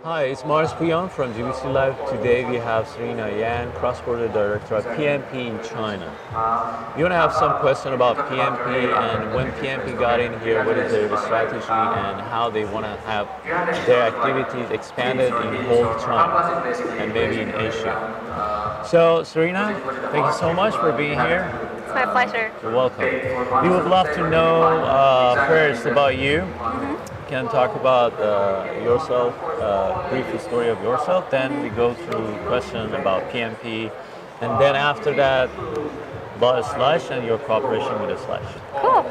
Hi, it's Pouyan from GBC Live. Today we have Serena Yan, cross-border director of PMP in China. We want to have some question about PMP and when PMP got in here, what is their strategy and how they want to have their activities expanded in whole China and maybe in Asia. So Serena, thank you so much for being here. It's my pleasure. You're welcome. We would love to know first about you. Can talk about yourself, brief story of yourself. Then we go through question about PMP, and then after that, about Slash and your cooperation with Slash. Cool.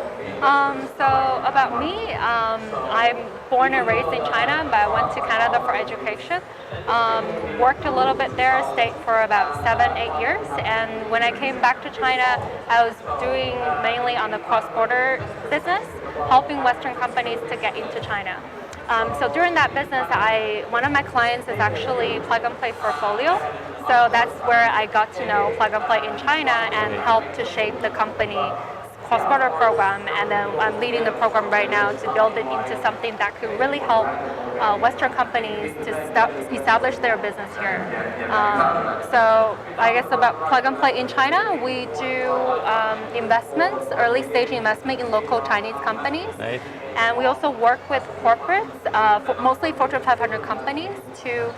So about me, I'm born and raised in China, but I went to Canada for education. Worked a little bit there, stayed for about 7-8 years, and when I came back to China, I was doing mainly on the cross-border business, helping Western companies to get into China. So during that business, one of my clients is actually Plug and Play portfolio. So that's where I got to know Plug and Play in China and helped to shape the company cross-border program, and then I'm leading the program right now to build it into something that could really help Western companies to establish their business here. So I guess about Plug and Play in China, we do investments, early stage investment in local Chinese companies. Right. And we also work with corporates, mostly Fortune 500 companies, to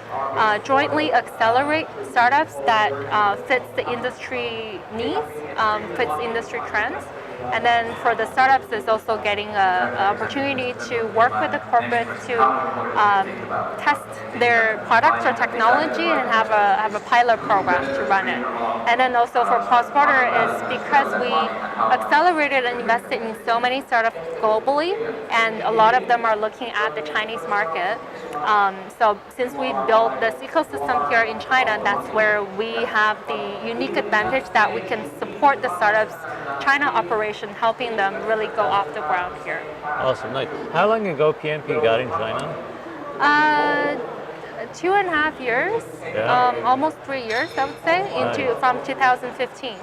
jointly accelerate startups that fits the industry needs, fits industry trends. And then for the startups, it's also getting an opportunity to work with the corporate to test their products or technology and have a pilot program to run it. And then also for cross-border is because we accelerated and invested in so many startups globally, and a lot of them are looking at the Chinese market. So since we built this ecosystem here in China, that's where we have the unique advantage that we can support the startups' China operation, helping them really go off the ground here. Awesome, nice. How long ago PMP got in China? 2.5 years, almost 3 years, I would say, from 2015.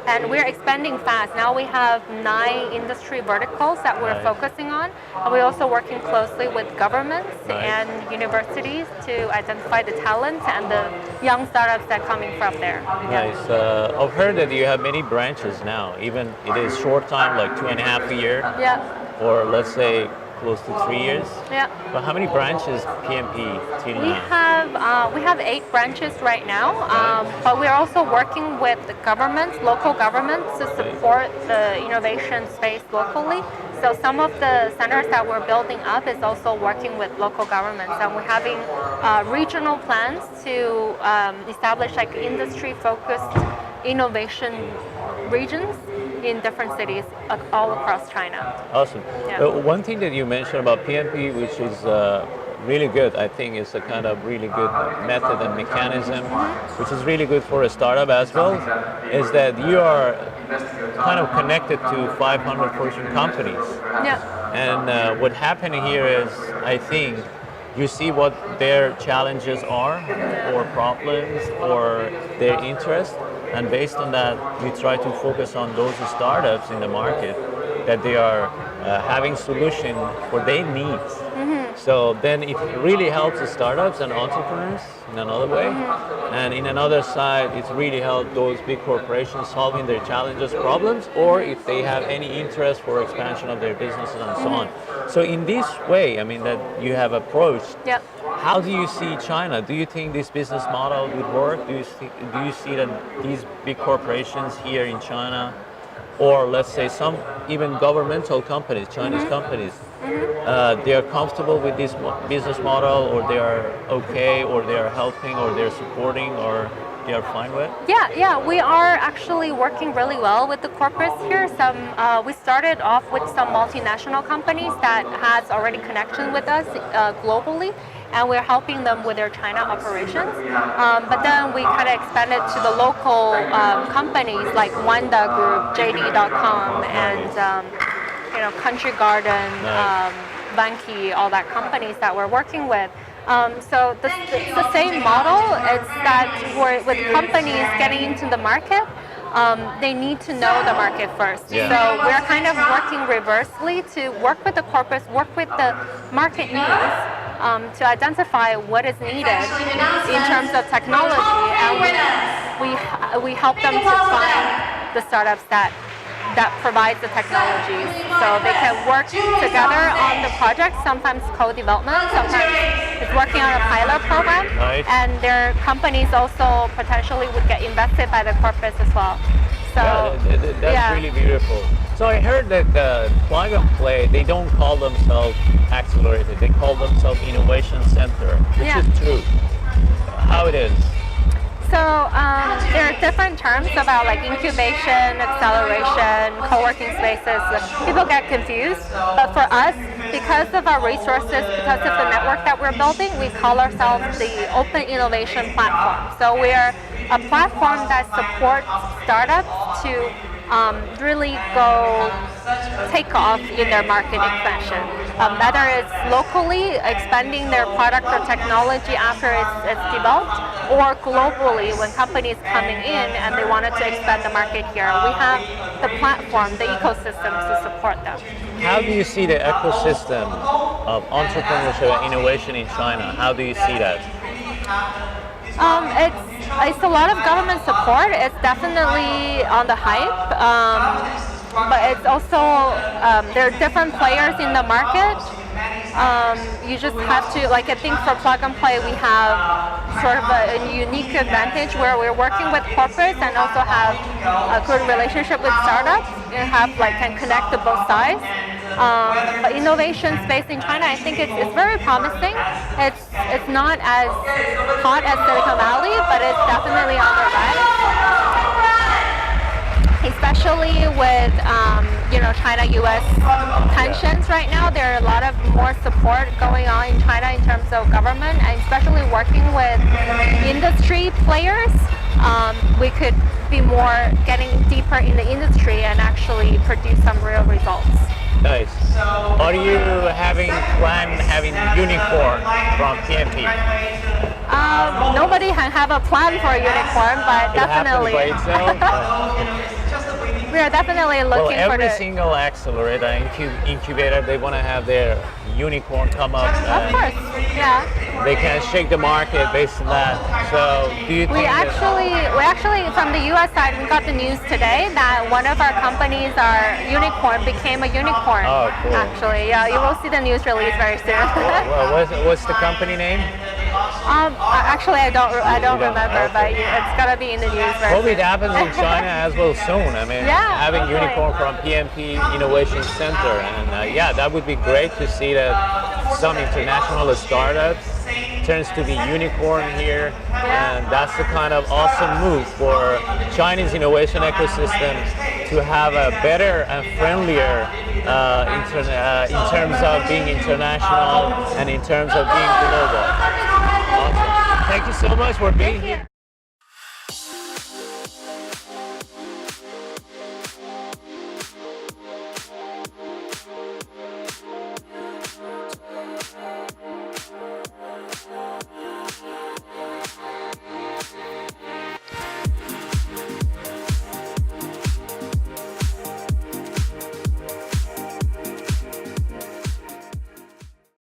And we're expanding fast. Now we have 9 industry verticals that we're focusing on. And we're also working closely with governments and universities to identify the talent and the young startups that are coming from there. Nice. I've heard that you have many branches now, even it is short time, like 2.5 years. Yeah. Or let's say close to 3 years. Yeah. But how many branches PMP till now? We have 8 branches right now, but we're also working with the governments, local governments, to support the innovation space locally. So some of the centers that we're building up is also working with local governments, and we're having regional plans to establish like industry-focused innovation regions in different cities all across China. Awesome. Yeah. One thing that you mentioned about PMP, which is really good, I think is a kind of really good method and mechanism, which is really good for a startup as well, is that you are kind of connected to 500 Fortune companies. Yeah. And what happened here is, I think, you see what their challenges are, or problems, or their interest, and based on that, you try to focus on those startups in the market that they are having solution for their needs. So then it really helps the startups and entrepreneurs in another way. And in another side, it really helps those big corporations solving their challenges, problems, or if they have any interest for expansion of their businesses and so on. So in this way, I mean, that you have approached, how do you see China? Do you think this business model would work? Do you see that these big corporations here in China, or let's say some even governmental companies, Chinese companies, they are comfortable with this business model, or they are okay, or they are helping, or they're supporting, or they are fine with? Yeah, we are actually working really well with the corporates here. We started off with some multinational companies that has already connection with us globally, and we're helping them with their China operations. But then we kind of expanded to the local companies like Wanda Group, JD.com, and Country Garden, Vanke, all that companies that we're working with. So it's the same model. It's that with companies getting into the market, they need to know the market first. Yeah. So we're kind of working reversely to work with the corporates, work with the market needs to identify what is needed in terms of technology, and we help them to find the startups that provides the technologies. So they can work together on the project, sometimes co-development, sometimes it's working on a pilot program, Nice. and their companies also potentially would get invested by the corporates as well. So That's really beautiful. So I heard that Plug and Play, they don't call themselves accelerator, they call themselves innovation center, which is true. How it is? So there are different terms about like incubation, acceleration, co-working spaces. People get confused, but for us, because of our resources, because of the network that we're building, we call ourselves the Open Innovation Platform. So we're a platform that supports startups to really go take off in their market expansion. Whether it's locally expanding their product or technology after it's developed, or globally when companies coming in and they wanted to expand the market here. We have the platform, the ecosystem to support them. How do you see the ecosystem of entrepreneurship and innovation in China? How do you see that? It's a lot of government support. It's definitely on the hype, but it's also there are different players in the market. You just have to, like, I think for Plug and Play we have sort of a unique advantage where we're working with corporates and also have a good relationship with startups and can connect to both sides. But innovation space in China, I think it's very promising. It's not as hot as Silicon Valley, but it's definitely on the rise. Especially with China-U.S. tensions right now, there are a lot of more support going on in China in terms of government, and especially working with industry players. We could be more getting deeper in the industry and actually produce some real results. Nice. Are you planning having unicorn from PMP? Nobody can have a plan for a unicorn, but definitely. It happens by itself. We are definitely looking for every single accelerator, incubator, they want to have their unicorn come up. Of course, yeah. They can shake the market based on that. So, do you think we actually from the U.S. side, we got the news today that one of our companies, our unicorn, became a unicorn. Oh, cool. Actually, yeah, you will see the news release very soon. What's the company name? Actually, I don't remember, but it's gotta be in the news very Hope soon. it happens in China as well soon. I mean, having definitely. unicorn from PMP Innovation Center, and that would be great to see that some international startups turns to be unicorn here, and that's the kind of awesome move for Chinese innovation ecosystem to have a better and friendlier in terms of being international and in terms of being global. Awesome. Thank you so much for being here.